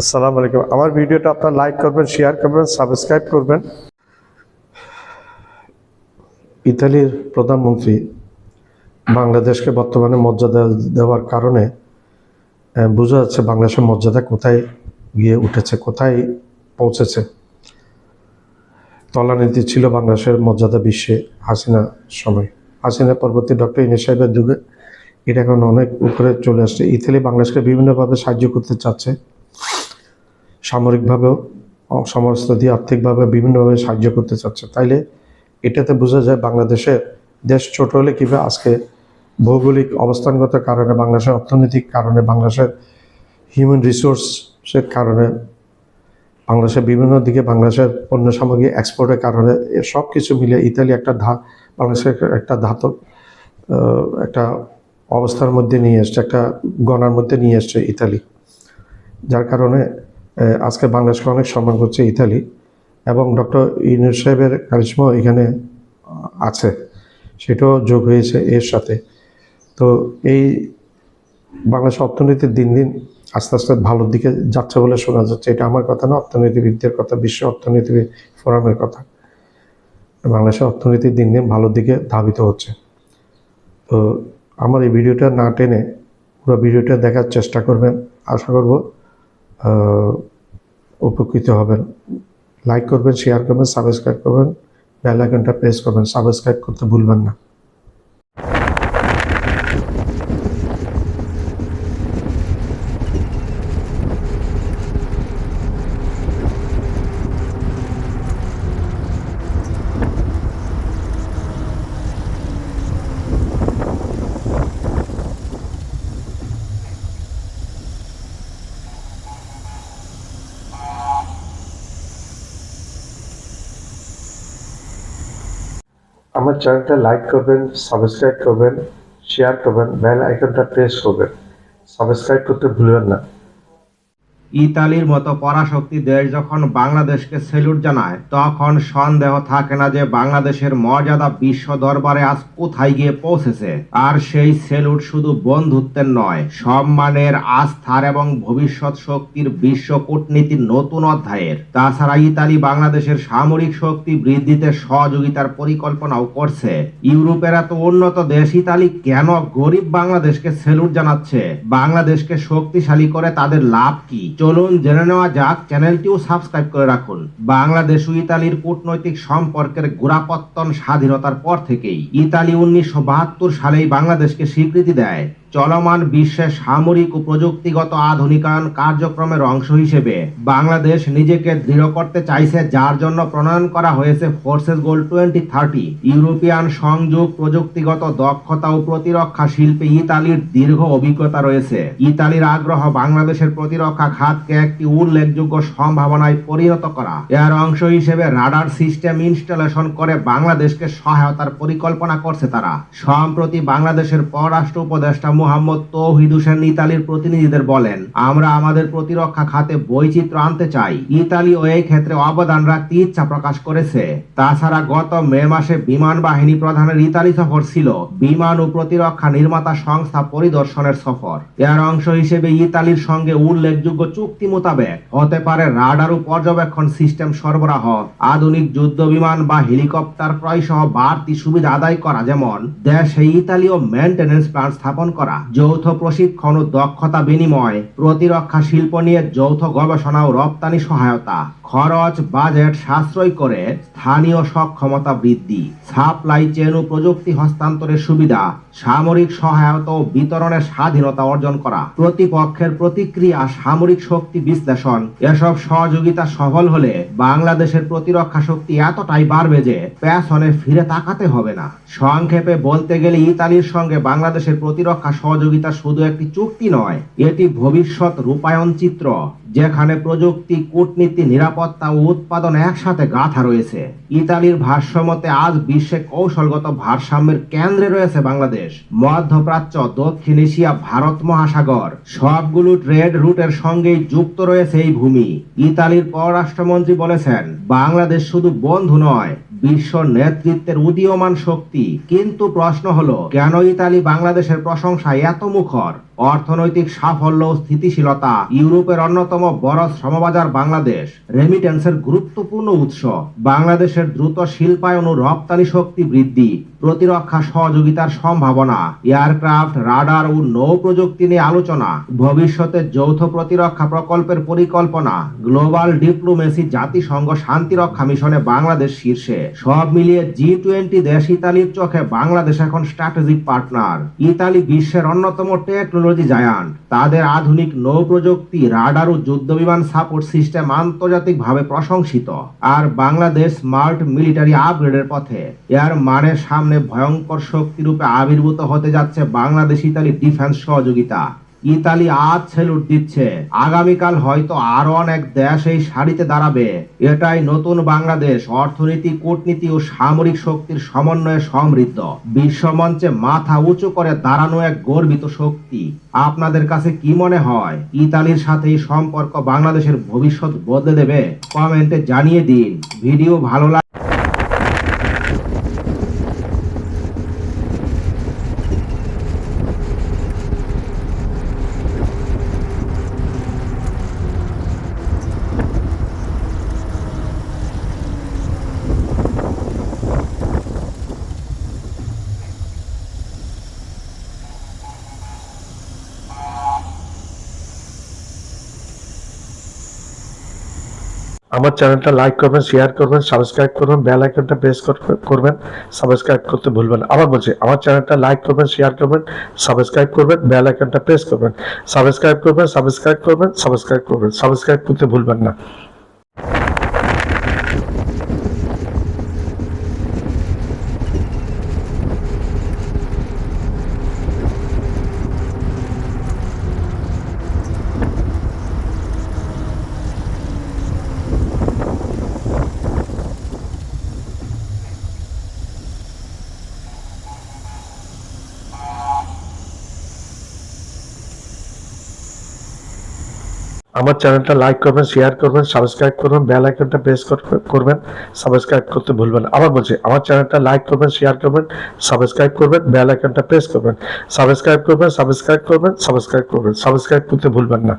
আসসালামু আলাইকুম। আমার ভিডিওটা আপনারা লাইক করবেন, শেয়ার করবেন, সাবস্ক্রাইব করবেন। ইতালির প্রধানমন্ত্রী বাংলাদেশকে বর্তমানে মর্যাদা দেওয়ার কারণে বোঝা যাচ্ছে বাংলাদেশের মর্যাদা কোথায় গিয়ে উঠেছে, কোথায় পৌঁছেছে। তলানিতে ছিল বাংলাদেশের মর্যাদা বিশ্বে হাসিনা সময়, হাসিনা পরবর্তী ডক্টর ইউনূস সাহেবের যুগে এটা এখন অনেক উপরে চলে আসছে। ইতালি বাংলাদেশকে বিভিন্নভাবে সাহায্য করতে চাচ্ছে, সামরিকভাবেও, সমরাস্ত্র দিয়ে আর্থিকভাবে বিভিন্নভাবে সাহায্য করতে চাচ্ছে। তাইলে এটাতে বোঝা যায় বাংলাদেশের দেশ ছোট হলে কীভাবে আজকে ভৌগোলিক অবস্থানগত কারণে, বাংলাদেশের অর্থনৈতিক কারণে, বাংলাদেশের হিউম্যান রিসোর্সের কারণে, বাংলাদেশের বিভিন্ন দিকে বাংলাদেশের পণ্য সামগ্রী এক্সপোর্টের কারণে সব কিছু মিলে ইতালি একটা বাংলাদেশের একটা একটা অবস্থার মধ্যে নিয়ে এসছে, একটা গণার মধ্যে নিয়ে এসছে ইতালি। যার কারণে আজকে বাংলাদেশকে অনেক সম্মান করছে ইতালি, এবং ডক্টর ইউনূস সাহেবের কারিশমা এখানে আছে, সেটাও যোগ হয়েছে এর সাথে। তো এই বাংলাদেশ অর্থনীতি দিন দিন আস্তে আস্তে ভালোর দিকে যাচ্ছে বলে শোনা যাচ্ছে। এটা আমার কথা না, অর্থনীতিবিদদের কথা, বিশ্ব অর্থনীতি ফোরামের কথা। বাংলাদেশের অর্থনীতি দিন দিন ভালোর দিকে ধাবিত হচ্ছে। তো আমার এই ভিডিওটা না টেনে পুরো ভিডিওটা দেখার চেষ্টা করবেন, আশা করব উপকৃত হবেন। লাইক করবেন, শেয়ার করবেন, সাবস্ক্রাইব করবেন, বেল আইকনটা প্রেস করবেন, সাবস্ক্রাইব করতে ভুলবেন না। আমার চ্যানেলটা লাইক করবেন, সাবস্ক্রাইব করবেন, শেয়ার করবেন, বেল আইকনটা প্রেস করবেন, সাবস্ক্রাইব করতে ভুলবেন না। ইতালির মতো পরাশক্তি দেশ যখন বাংলাদেশকে স্যালুট জানায়, তখন সন্দেহ থাকে না যে বাংলাদেশের মর্যাদা বিশ্ব দরবারে আজ কোথায় গিয়ে পৌঁছেছে। আর সেই স্যালুট শুধু বন্ধুত্বের নয়, সম্মানের, আস্থার এবং ভবিষ্যৎ শক্তির বিশ্ব কূটনীতির নতুন অধ্যায়ের। তাছাড়া ইতালি বাংলাদেশের সামরিক শক্তি বৃদ্ধিতে সহযোগিতার পরিকল্পনাও করছে। ইউরোপের এত উন্নত দেশ ইতালি কেন গরিব বাংলাদেশকে স্যালুট জানাচ্ছে? বাংলাদেশকে শক্তিশালী করে তাদের লাভ কি? চলুন জেনে নেওয়া যাক। চ্যানেলটিও সাবস্ক্রাইব করে রাখুন। বাংলাদেশ ও ইতালির কূটনৈতিক সম্পর্কের গোড়াপত্তন স্বাধীনতার পর থেকেই। ইতালি 1972 সালেই বাংলাদেশকে স্বীকৃতি দেয়। চলমান বিশ্বের সামরিক ও প্রযুক্তিগত আধুনিকায়ন কার্যক্রমের অংশ হিসেবে বাংলাদেশ নিজেকে দৃঢ় করতে চাইছে, যার জন্য প্রণয়ন করা হয়েছে ফোর্সেস গোল 2030। ইউরোপিয়ান সংযোগ, প্রযুক্তিগত দক্ষতা ও প্রতিরক্ষা শিল্পে ইতালির দীর্ঘ অভিজ্ঞতা রয়েছে। ইতালির আগ্রহ বাংলাদেশের প্রতিরক্ষা খাতকে একটি উল্লেখযোগ্য সম্ভাবনায় পরিণত করা। এর অংশ হিসেবে রাডার সিস্টেম ইনস্টলেশন করে বাংলাদেশকে সহায়তার পরিকল্পনা করছে তারা। সম্প্রতি বাংলাদেশের পররাষ্ট্র উপদেষ্টা মোহাম্মদ তৌহিদ হোসেন ইতালির প্রতিনিধিদের বলেন, আমরা আমাদের প্রতিরক্ষা খাতে বৈচিত্র্য আনতে চাই। ইতালিও এই ক্ষেত্রে অবদান রাখতে ইচ্ছা প্রকাশ করেছে। তাছাড়া গত মে মাসে বিমান বাহিনী প্রধানের ইতালি সফর ছিল বিমান ও প্রতিরক্ষা নির্মাতা সংস্থা পরিদর্শনের সফর। এর অংশ হিসেবে ইতালির সঙ্গে উল্লেখযোগ্য চুক্তি মোতাবেক হতে পারে রাডার ও পর্যবেক্ষণ সিস্টেম সরবরাহ, আধুনিক যুদ্ধ বিমান বা হেলিকপ্টার ক্রয় সহ বাড়তি সুবিধা আদায় করা, যেমন দেশে ইতালীয় মেইনটেনেন্স প্ল্যান্ট স্থাপন করা, যৌথ প্রশিক্ষণ ও দক্ষতা বিনিময়, প্রতিরক্ষা শিল্প নিয়ে যৌথ গবেষণা ও রপ্তানি সহায়তা, খরচ বাজেট সাশ্রয় করে স্থানীয় সক্ষমতা বৃদ্ধি, সাপ্লাই চেন ও প্রযুক্তি হস্তান্তরের সুবিধা, সামরিক সহায়তা ও বিতরণের স্বাধীনতা অর্জন করা, প্রতিপক্ষের প্রতিক্রিয়া, সামরিক শক্তি বিশ্লেষণ। এসব সহযোগিতা সফল হলে বাংলাদেশের প্রতিরক্ষা শক্তি এতটাই বাড়বে যে পেছনে ফিরে তাকাতে হবে না। সংক্ষেপে বলতে গেলে ইতালির সঙ্গে বাংলাদেশের প্রতিরক্ষা সহযোগিতা শুধু একটি চুক্তি নয়, এটি ভবিষ্যৎ রূপায়ণ চিত্র, যেখানে প্রযুক্তি, কূটনীতি, নিরাপত্তা ও উৎপাদন একসাথে গাঁথা রয়েছে। ইতালির ভাষ্যমতে আজ বিশ্বে কৌশলগত ভারসাম্যের কেন্দ্রে রয়েছে বাংলাদেশ। মধ্যপ্রাচ্য, দক্ষিণ এশিয়া, ভারত মহাসাগর সবগুলো ট্রেড রুটের সঙ্গেই যুক্ত রয়েছে এই ভূমি। ইতালির পররাষ্ট্রমন্ত্রী বলেছেন, বাংলাদেশ শুধু বন্ধু নয়, বিশ্ব নেতৃত্বের উদীয়মান শক্তি। কিন্তু প্রশ্ন হলো, কেন ইতালি বাংলাদেশের প্রশংসায় এত মুখর? অর্থনৈতিক সাফল্য ও স্থিতিশীলতা, ইউরোপের অন্যতম বড় শ্রমবাজার বাংলাদেশ, রেমিটেন্সের গুরুত্বপূর্ণ উৎস, বাংলাদেশের দ্রুত শিল্পায়ন ও রপ্তানি শক্তি বৃদ্ধি, প্রতিরক্ষা সহযোগিতার সম্ভাবনা, এয়ারক্রাফট, রাডার ও নৌ প্রযুক্তি নিয়ে আলোচনা, ভবিষ্যতে যৌথ প্রতিরক্ষা প্রকল্পের পরিকল্পনা, গ্লোবাল ডিপ্লোমেসি, জাতিসংঘ শান্তিরক্ষা মিশনে বাংলাদেশ শীর্ষে। সব মিলিয়ে G20 দেশ ইতালির চোখে বাংলাদেশ এখন স্ট্র্যাটেজিক পার্টনার। ইতালি বিশ্বের অন্যতম টেকনোলজি জায়ান্ট। তাদের আধুনিক নৌ প্রযুক্তি, রাডার ও যুদ্ধ বিমান সাপোর্ট সিস্টেম আন্তর্জাতিকভাবে প্রশংসিত। আর বাংলাদেশ স্মার্ট মিলিটারি আপগ্রেডের পথে। এর মানে সামনে ভয়ঙ্কর শক্তিরূপে আবির্ভূত হতে যাচ্ছে বাংলাদেশ ইতালি ডিফেন্স সহযোগিতা। ইতালি আজ সেলুট দিচ্ছে, আগামীকাল হয়তো আরো অনেক দেশ এই সারিতে দাঁড়াবে। এটাই নতুন বাংলাদেশ, অর্থনীতি, কূটনীতি ও সামরিক শক্তির সমন্বয়ে সমৃদ্ধ, বিশ্বমঞ্চে মাথা উঁচু করে দাঁড়ানো এক গর্বিত শক্তি। আপনাদের কাছে কি মনে হয়, ইতালির সাথে এই সম্পর্ক বাংলাদেশের ভবিষ্যৎ বদলে দেবে? কমেন্টে জানিয়ে দিন। ভিডিও ভালো লাগে আমার চ্যানেলটা লাইক করবেন, শেয়ার করবেন, সাবস্ক্রাইব করবেন, বেল আইকনটা প্রেস করবেন, সাবস্ক্রাইব করতে ভুলবেন না। আবার বলছি, আমার চ্যানেলটা লাইক করবেন, শেয়ার করবেন, সাবস্ক্রাইব করবেন, বেল আইকনটা প্রেস করবেন, সাবস্ক্রাইব করবেন, সাবস্ক্রাইব করতে ভুলবেন না। আমার চ্যানেলটা লাইক করবেন, শেয়ার করবেন, সাবস্ক্রাইব করবেন, বেল আইকনটা প্রেস করবেন, সাবস্ক্রাইব করতে ভুলবেন না। আবার বলছি, আমার চ্যানেলটা লাইক করবেন, শেয়ার করবেন, সাবস্ক্রাইব করবেন, বেল আইকনটা প্রেস করবেন, সাবস্ক্রাইব করতে ভুলবেন না।